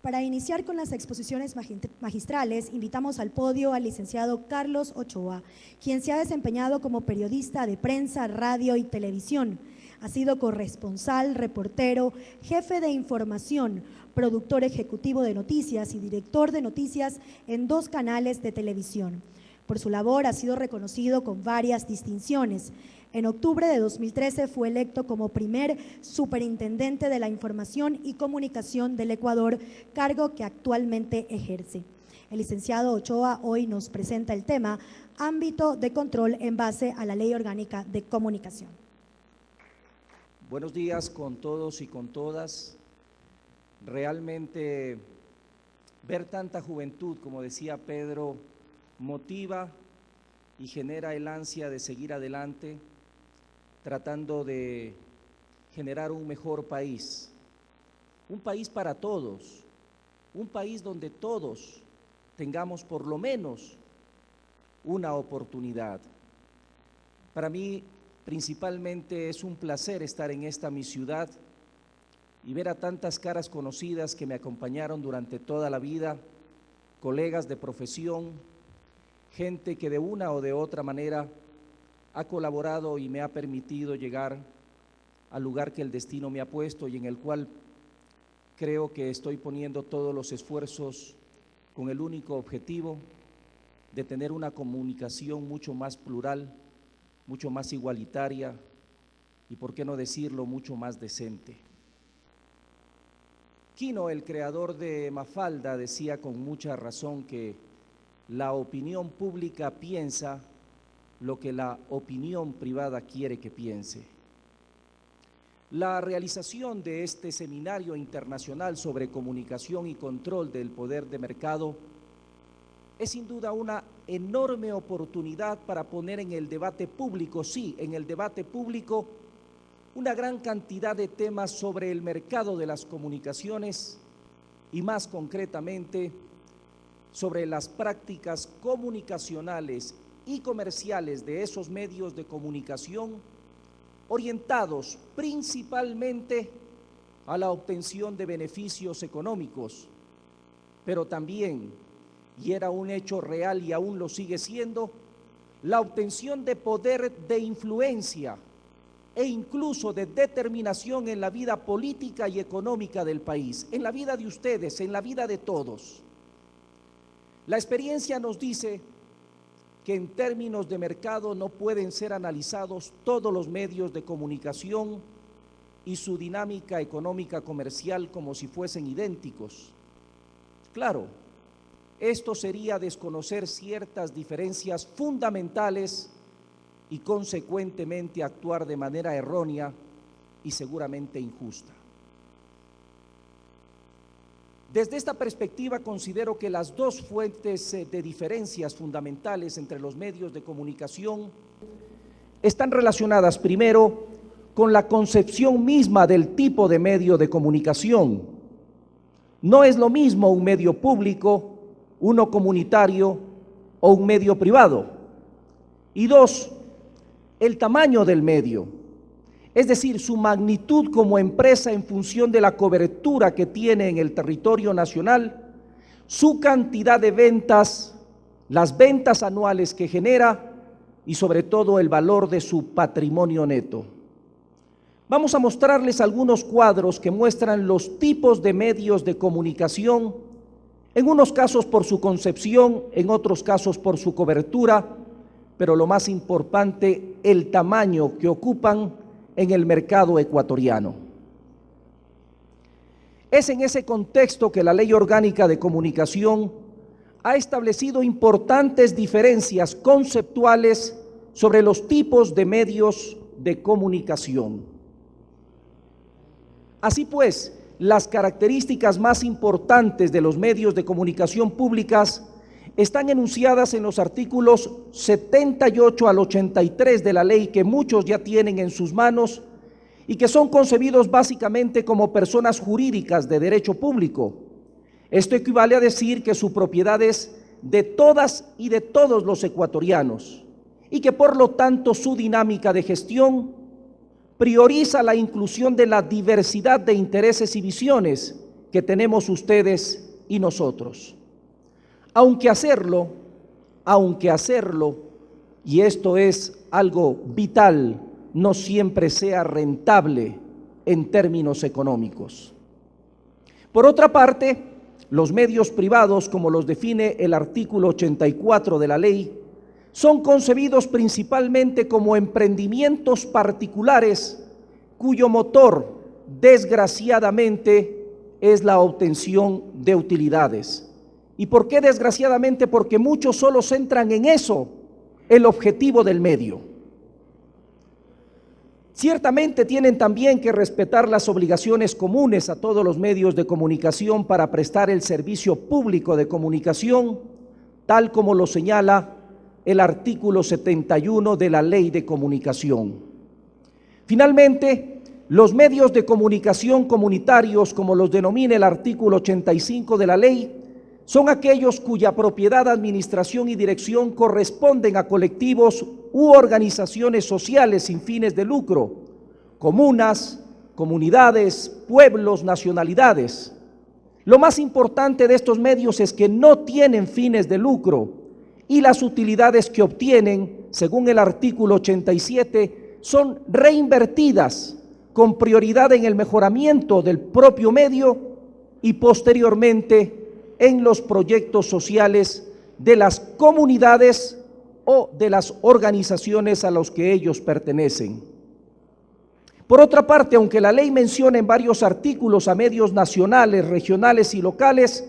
Para iniciar con las exposiciones magistrales, invitamos al podio al licenciado Carlos Ochoa, quien se ha desempeñado como periodista de prensa, radio y televisión. Ha sido corresponsal, reportero, jefe de información, productor ejecutivo de noticias y director de noticias en 2 canales de televisión. Por su labor ha sido reconocido con varias distinciones. En octubre de 2013 fue electo como primer superintendente de la Información y Comunicación del Ecuador, cargo que actualmente ejerce. El licenciado Ochoa hoy nos presenta el tema ámbito de control en base a la Ley Orgánica de Comunicación. Buenos días con todos y con todas. Realmente ver tanta juventud, como decía Pedro, motiva y genera el ansia de seguir adelante, tratando de generar un mejor país, un país para todos, un país donde todos tengamos por lo menos una oportunidad. Para mí, principalmente, es un placer estar en esta mi ciudad y ver a tantas caras conocidas que me acompañaron durante toda la vida, colegas de profesión, gente que de una o de otra manera ha colaborado y me ha permitido llegar al lugar que el destino me ha puesto y en el cual creo que estoy poniendo todos los esfuerzos con el único objetivo de tener una comunicación mucho más plural, mucho más igualitaria y, por qué no decirlo, mucho más decente. Quino, el creador de Mafalda, decía con mucha razón que la opinión pública piensa lo que la opinión privada quiere que piense. La realización de este seminario internacional sobre comunicación y control del poder de mercado es sin duda una enorme oportunidad para poner en el debate público, sí, en el debate público, una gran cantidad de temas sobre el mercado de las comunicaciones y más concretamente sobre las prácticas comunicacionales y comerciales de esos medios de comunicación orientados principalmente a la obtención de beneficios económicos, pero también, y era un hecho real y aún lo sigue siendo, la obtención de poder de influencia e incluso de determinación en la vida política y económica del país, en la vida de ustedes, en la vida de todos. La experiencia nos dice que en términos de mercado no pueden ser analizados todos los medios de comunicación y su dinámica económica comercial como si fuesen idénticos. Claro, esto sería desconocer ciertas diferencias fundamentales y consecuentemente actuar de manera errónea y seguramente injusta. Desde esta perspectiva considero que las dos fuentes de diferencias fundamentales entre los medios de comunicación están relacionadas primero con la concepción misma del tipo de medio de comunicación. No es lo mismo un medio público, uno comunitario o un medio privado. Y dos, el tamaño del medio. Es decir, su magnitud como empresa en función de la cobertura que tiene en el territorio nacional, su cantidad de ventas, las ventas anuales que genera y sobre todo el valor de su patrimonio neto. Vamos a mostrarles algunos cuadros que muestran los tipos de medios de comunicación, en unos casos por su concepción, en otros casos por su cobertura, pero lo más importante, el tamaño que ocupan en el mercado ecuatoriano. Es en ese contexto que la Ley Orgánica de Comunicación ha establecido importantes diferencias conceptuales sobre los tipos de medios de comunicación. Así pues, las características más importantes de los medios de comunicación públicas están enunciadas en los artículos 78 al 83 de la ley que muchos ya tienen en sus manos y que son concebidos básicamente como personas jurídicas de derecho público. Esto equivale a decir que su propiedad es de todas y de todos los ecuatorianos y que por lo tanto su dinámica de gestión prioriza la inclusión de la diversidad de intereses y visiones que tenemos ustedes y nosotros. Aunque hacerlo, y esto es algo vital, no siempre sea rentable en términos económicos. Por otra parte, los medios privados, como los define el artículo 84 de la ley, son concebidos principalmente como emprendimientos particulares cuyo motor, desgraciadamente, es la obtención de utilidades. ¿Y por qué desgraciadamente? Porque muchos solo centran en eso el objetivo del medio. Ciertamente tienen también que respetar las obligaciones comunes a todos los medios de comunicación para prestar el servicio público de comunicación, tal como lo señala el artículo 71 de la Ley de Comunicación. Finalmente, los medios de comunicación comunitarios, como los denomina el artículo 85 de la ley, son aquellos cuya propiedad, administración y dirección corresponden a colectivos u organizaciones sociales sin fines de lucro, comunas, comunidades, pueblos, nacionalidades. Lo más importante de estos medios es que no tienen fines de lucro y las utilidades que obtienen, según el artículo 87, son reinvertidas con prioridad en el mejoramiento del propio medio y posteriormente en los proyectos sociales de las comunidades o de las organizaciones a los que ellos pertenecen. Por otra parte, aunque la ley menciona en varios artículos a medios nacionales, regionales y locales,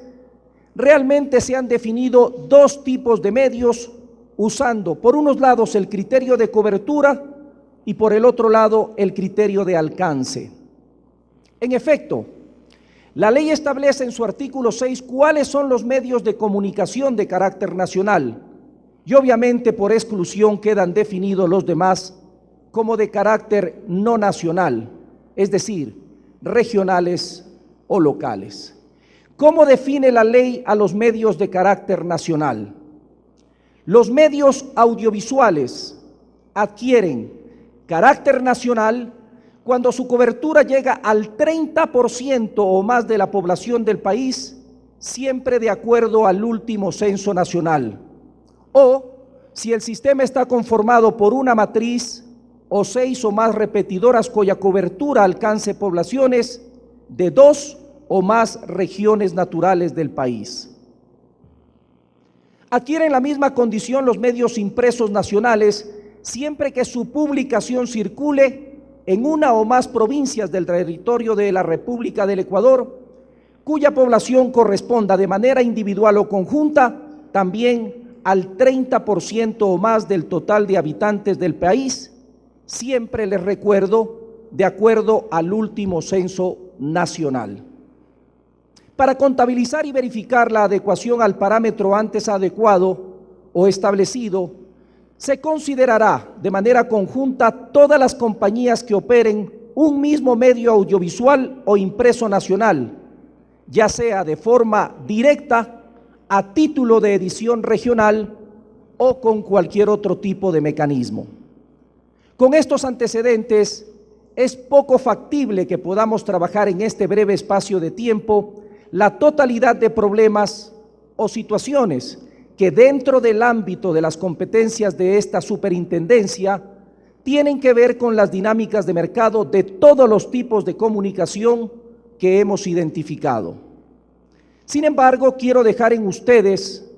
realmente se han definido dos tipos de medios usando, por unos lados, el criterio de cobertura y por el otro lado, el criterio de alcance. En efecto, la ley establece en su artículo 6 cuáles son los medios de comunicación de carácter nacional y obviamente por exclusión quedan definidos los demás como de carácter no nacional, es decir, regionales o locales. ¿Cómo define la ley a los medios de carácter nacional? Los medios audiovisuales adquieren carácter nacional cuando su cobertura llega al 30% o más de la población del país, siempre de acuerdo al último censo nacional, o si el sistema está conformado por una matriz o 6 o más repetidoras cuya cobertura alcance poblaciones de 2 o más regiones naturales del país. Adquieren la misma condición los medios impresos nacionales siempre que su publicación circule en una o más provincias del territorio de la República del Ecuador, cuya población corresponda de manera individual o conjunta también al 30% o más del total de habitantes del país, siempre les recuerdo, de acuerdo al último censo nacional. Para contabilizar y verificar la adecuación al parámetro antes adecuado o establecido, se considerará de manera conjunta todas las compañías que operen un mismo medio audiovisual o impreso nacional, ya sea de forma directa, a título de edición regional o con cualquier otro tipo de mecanismo. Con estos antecedentes, es poco factible que podamos trabajar en este breve espacio de tiempo la totalidad de problemas o situaciones que dentro del ámbito de las competencias de esta superintendencia tienen que ver con las dinámicas de mercado de todos los tipos de comunicación que hemos identificado. Sin embargo, quiero dejar en ustedes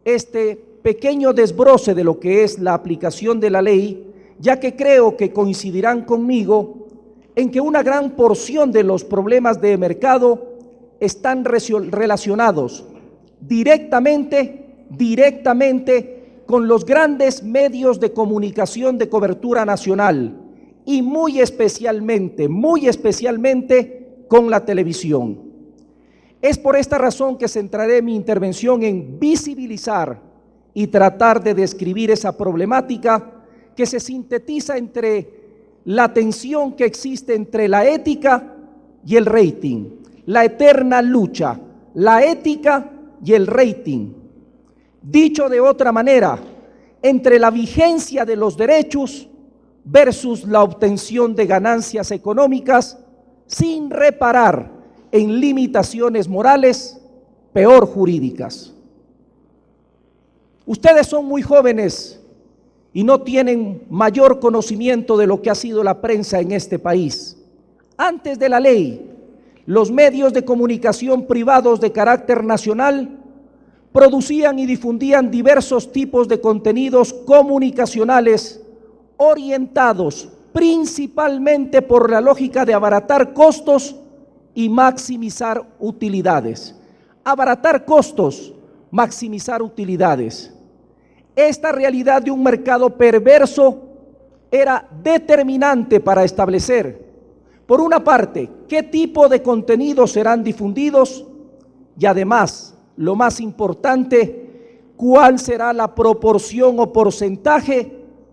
este pequeño desbroce de lo que es la aplicación de la ley, ya que creo que coincidirán conmigo en que una gran porción de los problemas de mercado están relacionados directamente con los grandes medios de comunicación de cobertura nacional y muy especialmente con la televisión. Es por esta razón que centraré mi intervención en visibilizar y tratar de describir esa problemática que se sintetiza entre la tensión que existe entre la ética y el rating, la eterna lucha, la ética y el rating. Dicho de otra manera, entre la vigencia de los derechos versus la obtención de ganancias económicas sin reparar en limitaciones morales, peor jurídicas. Ustedes son muy jóvenes y no tienen mayor conocimiento de lo que ha sido la prensa en este país. Antes de la ley, los medios de comunicación privados de carácter nacional producían y difundían diversos tipos de contenidos comunicacionales orientados principalmente por la lógica de abaratar costos y maximizar utilidades. Abaratar costos, maximizar utilidades. Esta realidad de un mercado perverso era determinante para establecer, por una parte, qué tipo de contenidos serán difundidos y además, lo más importante, cuál será la proporción o porcentaje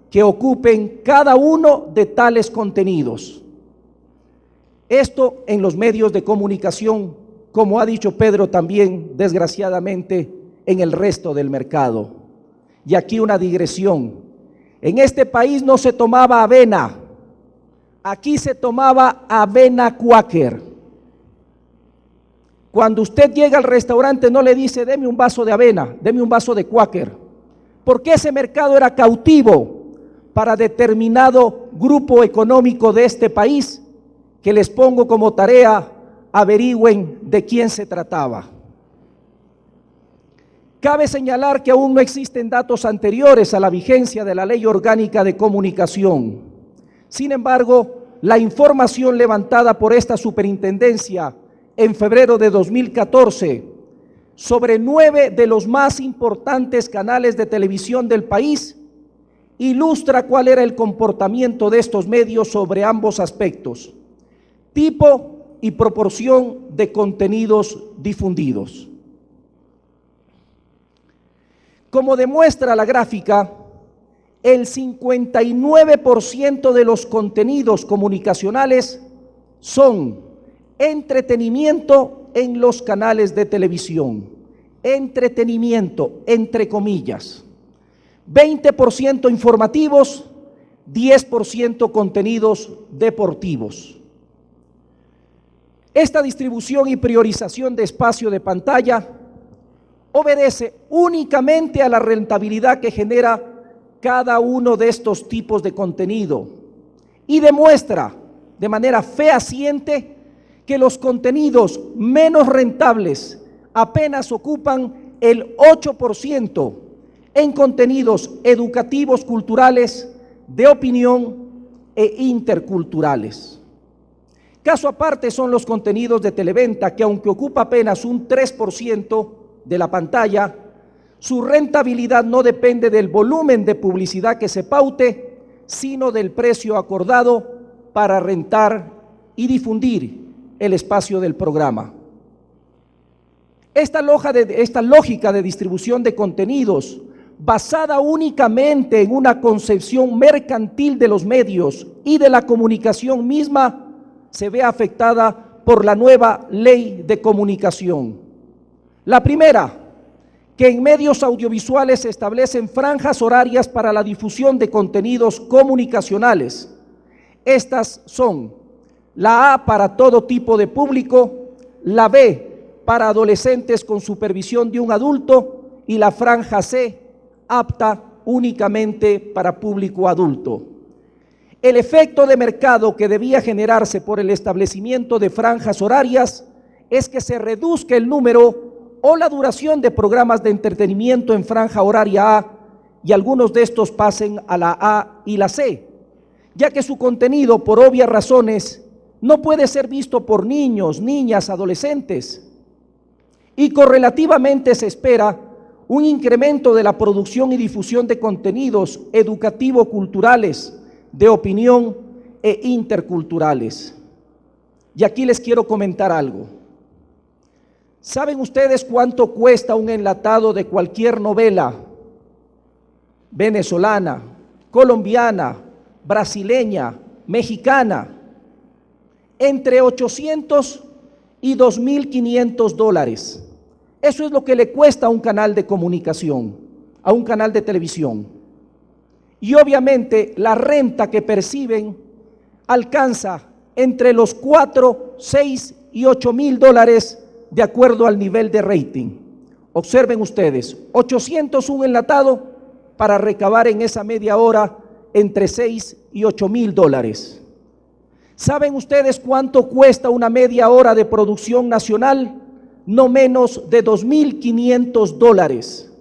que ocupen cada uno de tales contenidos. Esto en los medios de comunicación, como ha dicho Pedro también, desgraciadamente, en el resto del mercado. Y aquí una digresión. En este país no se tomaba avena, aquí se tomaba avena Quaker. Cuando usted llega al restaurante no le dice, deme un vaso de avena, deme un vaso de Quaker, porque ese mercado era cautivo para determinado grupo económico de este país, que les pongo como tarea, averigüen de quién se trataba. Cabe señalar que aún no existen datos anteriores a la vigencia de la Ley Orgánica de Comunicación. Sin embargo, la información levantada por esta superintendencia en febrero de 2014 sobre 9 de los más importantes canales de televisión del país ilustra cuál era el comportamiento de estos medios sobre ambos aspectos: tipo y proporción de contenidos difundidos. Como demuestra la gráfica, el 59% de los contenidos comunicacionales son entretenimiento en los canales de televisión. Entretenimiento, entre comillas. 20% informativos, 10% contenidos deportivos. Esta distribución y priorización de espacio de pantalla obedece únicamente a la rentabilidad que genera cada uno de estos tipos de contenido y demuestra de manera fehaciente que los contenidos menos rentables apenas ocupan el 8% en contenidos educativos, culturales, de opinión e interculturales. Caso aparte son los contenidos de televenta, que aunque ocupa apenas un 3% de la pantalla, su rentabilidad no depende del volumen de publicidad que se paute, sino del precio acordado para rentar y difundir el espacio del programa. Esta lógica de distribución de contenidos, basada únicamente en una concepción mercantil de los medios y de la comunicación misma, se ve afectada por la nueva ley de comunicación. La primera, que en medios audiovisuales se establecen franjas horarias para la difusión de contenidos comunicacionales. Estas son la A para todo tipo de público, la B para adolescentes con supervisión de un adulto y la franja C apta únicamente para público adulto. El efecto de mercado que debía generarse por el establecimiento de franjas horarias es que se reduzca el número o la duración de programas de entretenimiento en franja horaria A y algunos de estos pasen a la A y la C, ya que su contenido, por obvias razones, no puede ser visto por niños, niñas, adolescentes. Y correlativamente se espera un incremento de la producción y difusión de contenidos educativo-culturales, de opinión e interculturales. Y aquí les quiero comentar algo. ¿Saben ustedes cuánto cuesta un enlatado de cualquier novela venezolana, colombiana, brasileña, mexicana? Entre 800 y 2.500 dólares. Eso es lo que le cuesta a un canal de comunicación, a un canal de televisión. Y obviamente la renta que perciben alcanza entre los 4, 6 y 8.000 dólares de acuerdo al nivel de rating. Observen ustedes, 800 un enlatado para recabar en esa media hora entre 6 y 8.000 dólares. ¿Saben ustedes cuánto cuesta una media hora de producción nacional? No menos de 2.500 dólares.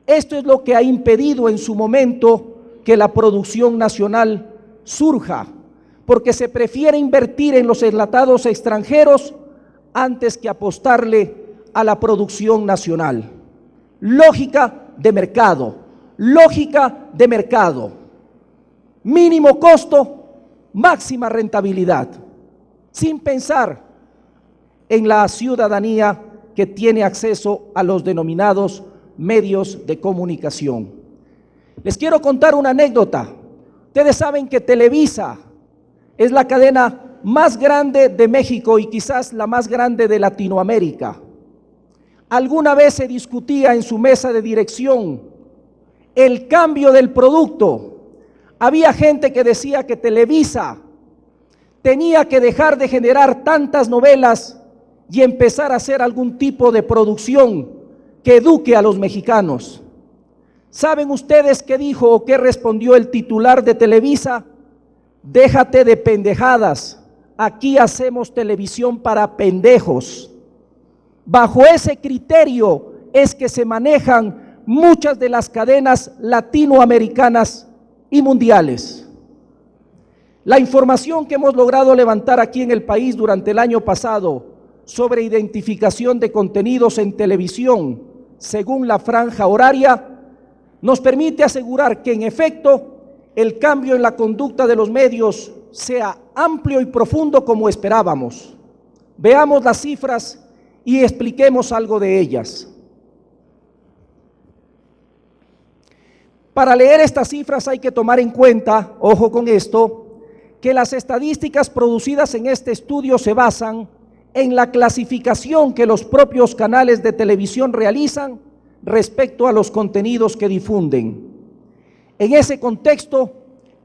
Esto es lo que ha impedido en su momento que la producción nacional surja, porque se prefiere invertir en los enlatados extranjeros antes que apostarle a la producción nacional. Lógica de mercado, lógica de mercado. Mínimo costo, máxima rentabilidad, sin pensar en la ciudadanía que tiene acceso a los denominados medios de comunicación. Les quiero contar una anécdota. Ustedes saben que Televisa es la cadena más grande de México y quizás la más grande de Latinoamérica. Alguna vez se discutía en su mesa de dirección el cambio del producto. Había gente que decía que Televisa tenía que dejar de generar tantas novelas y empezar a hacer algún tipo de producción que eduque a los mexicanos. ¿Saben ustedes qué dijo o qué respondió el titular de Televisa? Déjate de pendejadas, aquí hacemos televisión para pendejos. Bajo ese criterio es que se manejan muchas de las cadenas latinoamericanas y mundiales. La información que hemos logrado levantar aquí en el país durante el año pasado sobre identificación de contenidos en televisión según la franja horaria nos permite asegurar que en efecto el cambio en la conducta de los medios sea amplio y profundo como esperábamos. Veamos las cifras y expliquemos algo de ellas. Para leer estas cifras hay que tomar en cuenta, ojo con esto, que las estadísticas producidas en este estudio se basan en la clasificación que los propios canales de televisión realizan respecto a los contenidos que difunden. En ese contexto,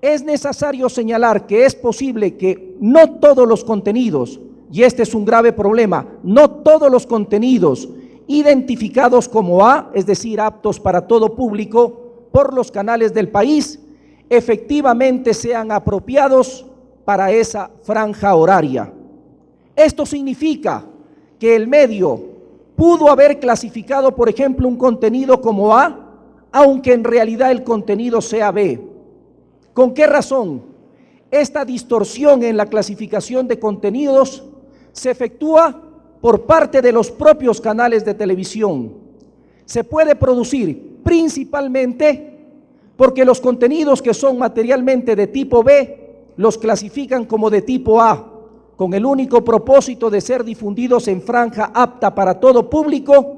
es necesario señalar que es posible que no todos los contenidos, y este es un grave problema, no todos los contenidos identificados como A, es decir, aptos para todo público, por los canales del país, efectivamente sean apropiados para esa franja horaria. Esto significa que el medio pudo haber clasificado, por ejemplo, un contenido como A, aunque en realidad el contenido sea B. ¿Con qué razón? Esta distorsión en la clasificación de contenidos se efectúa por parte de los propios canales de televisión. Se puede producir principalmente porque los contenidos que son materialmente de tipo B los clasifican como de tipo A, con el único propósito de ser difundidos en franja apta para todo público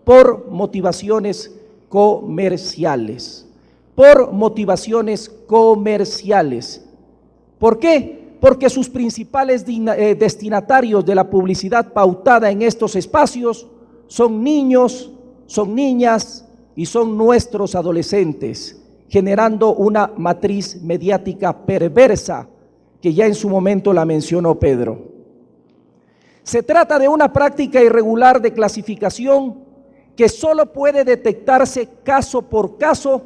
por motivaciones comerciales. Por motivaciones comerciales. ¿Por qué? Porque sus principales destinatarios de la publicidad pautada en estos espacios son niños, son niñas y son nuestros adolescentes, generando una matriz mediática perversa que ya en su momento la mencionó Pedro. Se trata de una práctica irregular de clasificación que solo puede detectarse caso por caso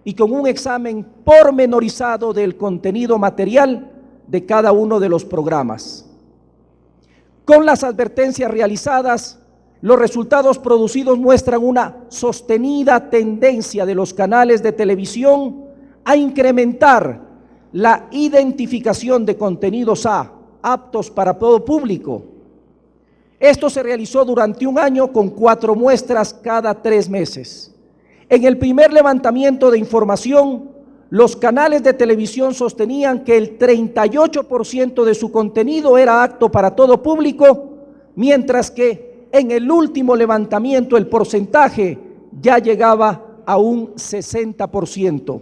y con un examen pormenorizado del contenido material de cada uno de los programas. Con las advertencias realizadas, los resultados producidos muestran una sostenida tendencia de los canales de televisión a incrementar la identificación de contenidos A, aptos para todo público. Esto se realizó durante un año con 4 muestras cada 3 meses. En el primer levantamiento de información, los canales de televisión sostenían que el 38% de su contenido era apto para todo público, mientras que en el último levantamiento el porcentaje ya llegaba a un 60%.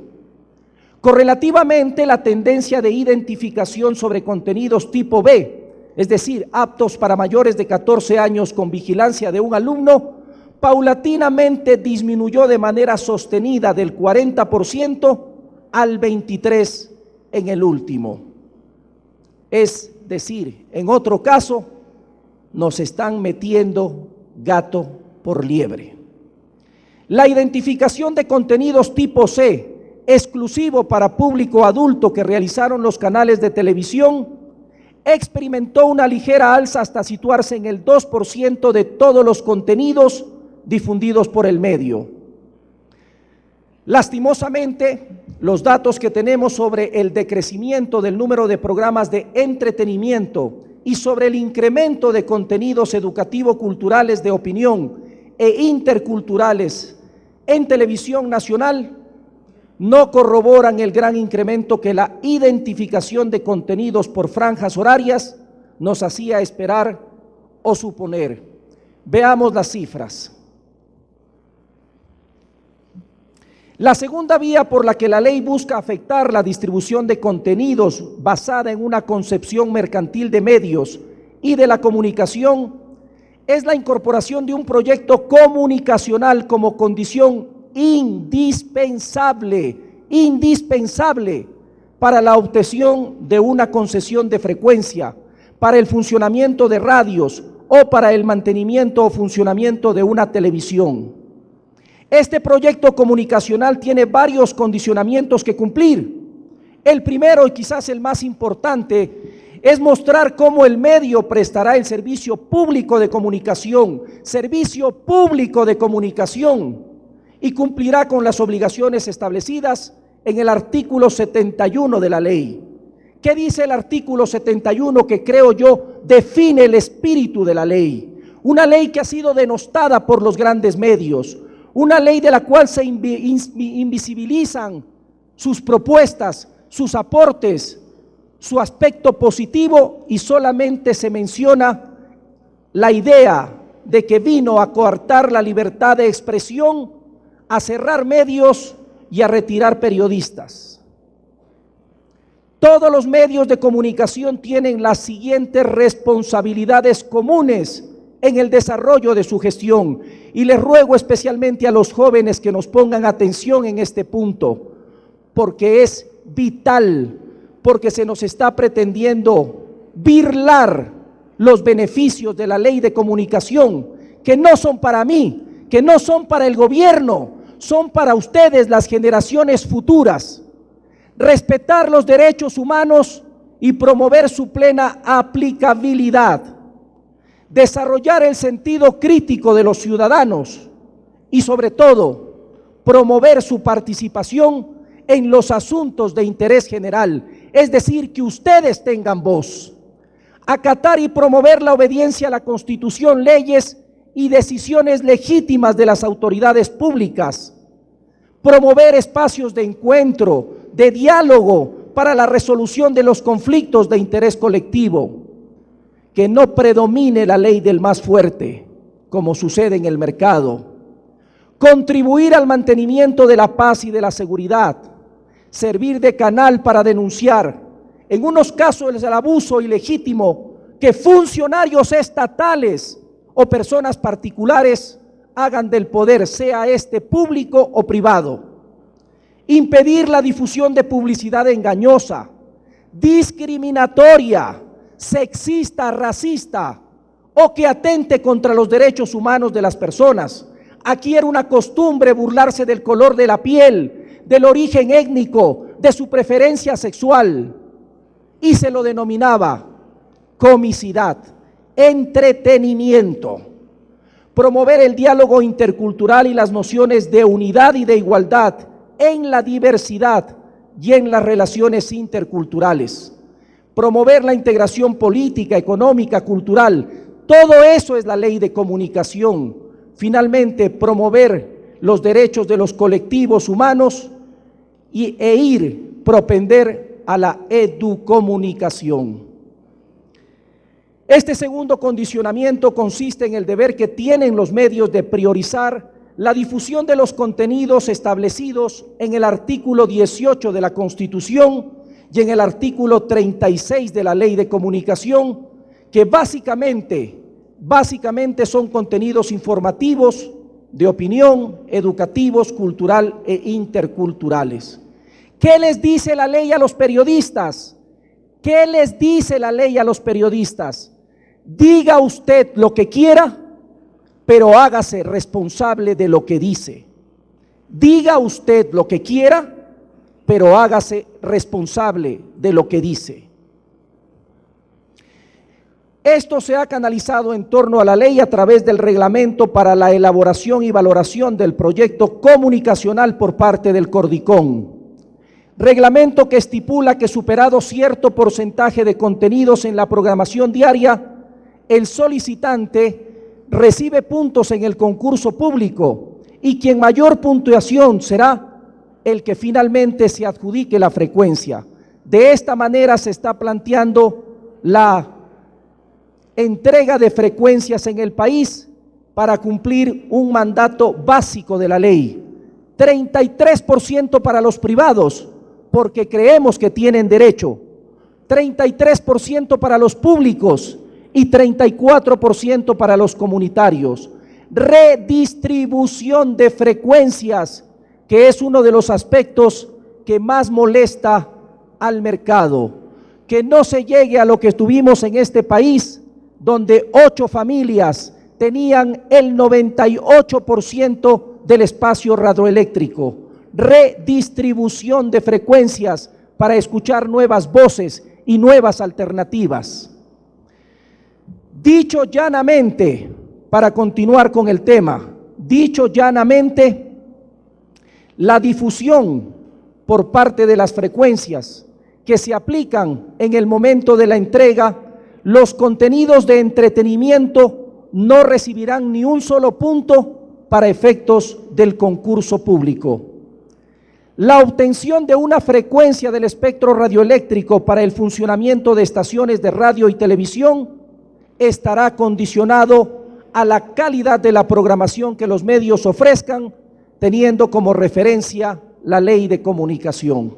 Correlativamente, la tendencia de identificación sobre contenidos tipo B, es decir, aptos para mayores de 14 años con vigilancia de un alumno, paulatinamente disminuyó de manera sostenida del 40% al 23% en el último. Es decir, en otro caso, nos están metiendo gato por liebre. La identificación de contenidos tipo C, exclusivo para público adulto que realizaron los canales de televisión, experimentó una ligera alza hasta situarse en el 2% de todos los contenidos difundidos por el medio. Lastimosamente, los datos que tenemos sobre el decrecimiento del número de programas de entretenimiento y sobre el incremento de contenidos educativo-culturales de opinión e interculturales en televisión nacional no corroboran el gran incremento que la identificación de contenidos por franjas horarias nos hacía esperar o suponer. Veamos las cifras. La segunda vía por la que la ley busca afectar la distribución de contenidos basada en una concepción mercantil de medios y de la comunicación es la incorporación de un proyecto comunicacional como condición indispensable para la obtención de una concesión de frecuencia, para el funcionamiento de radios o para el mantenimiento o funcionamiento de una televisión. Este proyecto comunicacional tiene varios condicionamientos que cumplir. El primero, y quizás el más importante, es mostrar cómo el medio prestará el servicio público de comunicación, y cumplirá con las obligaciones establecidas en el artículo 71 de la ley. ¿Qué dice el artículo 71 que creo yo define el espíritu de la ley? Una ley que ha sido denostada por los grandes medios, una ley de la cual se invisibilizan sus propuestas, sus aportes, su aspecto positivo, y solamente se menciona la idea de que vino a coartar la libertad de expresión, a cerrar medios y a retirar periodistas. Todos los medios de comunicación tienen las siguientes responsabilidades comunes en el desarrollo de su gestión, y les ruego especialmente a los jóvenes que nos pongan atención en este punto, porque es vital, porque se nos está pretendiendo birlar los beneficios de la ley de comunicación, que no son para mí, que no son para el gobierno, son para ustedes, las generaciones futuras. Respetar los derechos humanos y promover su plena aplicabilidad. Desarrollar el sentido crítico de los ciudadanos y, sobre todo, promover su participación en los asuntos de interés general, es decir, que ustedes tengan voz. Acatar y promover la obediencia a la Constitución, leyes y decisiones legítimas de las autoridades públicas. Promover espacios de encuentro, de diálogo para la resolución de los conflictos de interés colectivo. Que no predomine la ley del más fuerte, como sucede en el mercado. Contribuir al mantenimiento de la paz y de la seguridad. Servir de canal para denunciar, en unos casos, el abuso ilegítimo que funcionarios estatales o personas particulares hagan del poder, sea este público o privado. Impedir la difusión de publicidad engañosa, discriminatoria, sexista, racista o que atente contra los derechos humanos de las personas. Aquí era una costumbre burlarse del color de la piel, del origen étnico, de su preferencia sexual, y se lo denominaba comicidad, entretenimiento. Promover el diálogo intercultural y las nociones de unidad y de igualdad en la diversidad y en las relaciones interculturales. Promover la integración política, económica, cultural. Todo eso es la ley de comunicación. Finalmente, promover los derechos de los colectivos humanos e propender a la educomunicación. Este segundo condicionamiento consiste en el deber que tienen los medios de priorizar la difusión de los contenidos establecidos en el artículo 18 de la Constitución y en el artículo 36 de la Ley de Comunicación, que básicamente son contenidos informativos, de opinión, educativos, cultural e interculturales. ¿Qué les dice la ley a los periodistas? ¿Qué les dice la ley a los periodistas? Diga usted lo que quiera, pero hágase responsable de lo que dice. Diga usted lo que quiera, pero hágase responsable de lo que dice. Esto se ha canalizado en torno a la ley a través del reglamento para la elaboración y valoración del proyecto comunicacional por parte del Cordicom. Reglamento que estipula que superado cierto porcentaje de contenidos en la programación diaria, el solicitante recibe puntos en el concurso público y quien mayor puntuación será el que finalmente se adjudique la frecuencia. De esta manera se está planteando la entrega de frecuencias en el país para cumplir un mandato básico de la ley. 33% para los privados, porque creemos que tienen derecho. 33% para los públicos y 34% para los comunitarios. Redistribución de frecuencias, que es uno de los aspectos que más molesta al mercado. Que no se llegue a lo que tuvimos en este país, donde 8 familias tenían el 98% del espacio radioeléctrico. Redistribución de frecuencias para escuchar nuevas voces y nuevas alternativas. Dicho llanamente, para continuar con el tema, dicho llanamente, la difusión por parte de las frecuencias que se aplican en el momento de la entrega, los contenidos de entretenimiento no recibirán ni un solo punto para efectos del concurso público. La obtención de una frecuencia del espectro radioeléctrico para el funcionamiento de estaciones de radio y televisión estará condicionado a la calidad de la programación que los medios ofrezcan, teniendo como referencia la ley de comunicación.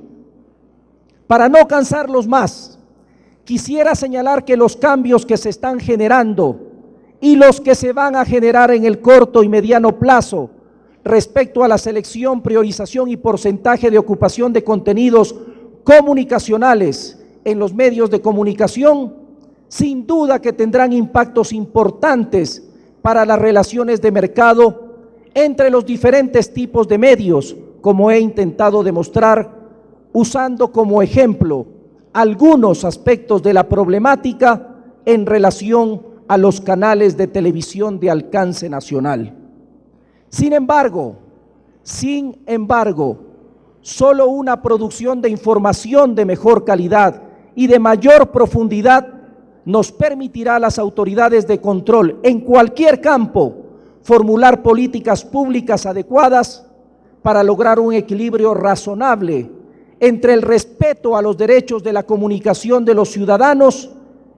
Para no cansarlos más, quisiera señalar que los cambios que se están generando y los que se van a generar en el corto y mediano plazo respecto a la selección, priorización y porcentaje de ocupación de contenidos comunicacionales en los medios de comunicación, sin duda que tendrán impactos importantes para las relaciones de mercado entre los diferentes tipos de medios, como he intentado demostrar, usando como ejemplo algunos aspectos de la problemática en relación a los canales de televisión de alcance nacional. Sin embargo, solo una producción de información de mejor calidad y de mayor profundidad nos permitirá a las autoridades de control en cualquier campo formular políticas públicas adecuadas para lograr un equilibrio razonable entre el respeto a los derechos de la comunicación de los ciudadanos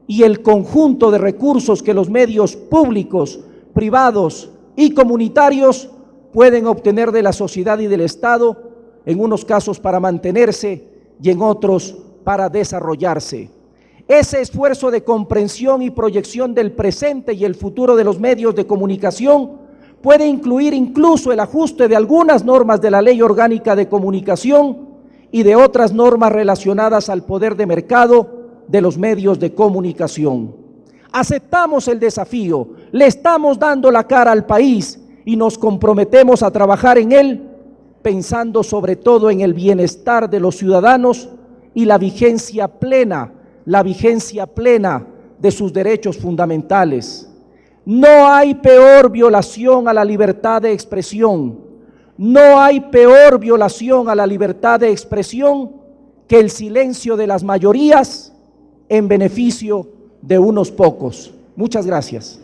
y el conjunto de recursos que los medios públicos, privados y comunitarios pueden obtener de la sociedad y del Estado, en unos casos para mantenerse y en otros para desarrollarse. Ese esfuerzo de comprensión y proyección del presente y el futuro de los medios de comunicación puede incluir incluso el ajuste de algunas normas de la Ley Orgánica de Comunicación y de otras normas relacionadas al poder de mercado de los medios de comunicación. Aceptamos el desafío, le estamos dando la cara al país y nos comprometemos a trabajar en él, pensando sobre todo en el bienestar de los ciudadanos y la vigencia plena de sus derechos fundamentales. No hay peor violación a la libertad de expresión, no hay peor violación a la libertad de expresión que el silencio de las mayorías en beneficio de unos pocos. Muchas gracias.